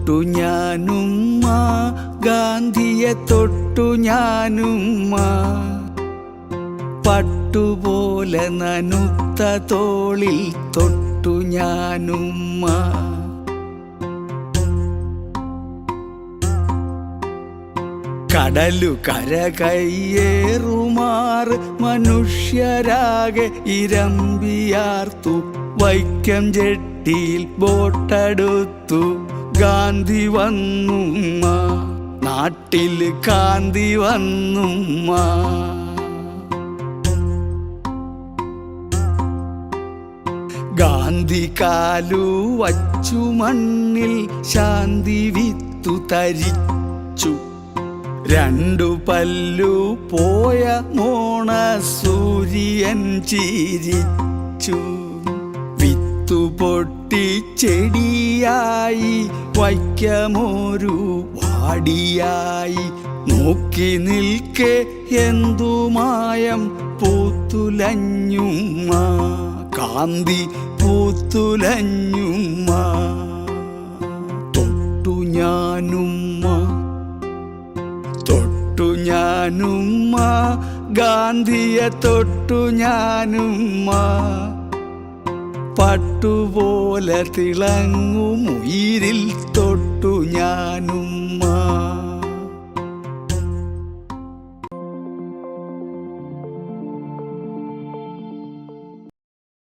തൊട്ടു ഞാനുമ്മ, ഗാന്ധിയെ തൊട്ടു ഞാനുമ്മ. പട്ടുപോലെ നനുത്ത തോളിൽ തൊട്ടു ഞാനുമ്മ. കടലു കര കയ്യേറുമാറ് മനുഷ്യരാകെ ഇരമ്പിയാർത്തു. വൈക്കം ജെട്ടിയിൽ ബോട്ടടുത്തു ഗാന്ധി വന്നുമ്മ. നാട്ടിൽ കാന്തി വന്നുമ്മ. ഗാന്ധി കാലു വച്ചു മണ്ണിൽ ശാന്തി വിത്തു തരിച്ചു. രണ്ടു പല്ലു പോയ മോണ സൂര്യൻ ചിരിച്ചു. വിത്തു പൊട്ടി ചെടിയായി വൈക്കമൊരു വാടിയായി. നോക്കി നിൽക്കെ എന്തു മായം പൂത്തുലഞ്ഞുമ്മ. കാന്തി പൂത്തുലഞ്ഞുമ്മ. തൊട്ടു ഞാനുമ്മ, തൊട്ടു ഞാനുമ്മ, ഗാന്ധിയെ തൊട്ടു ഞാനുമ്മ. പട്ടുപോലെ തിളങ്ങും ഉയിരിൽ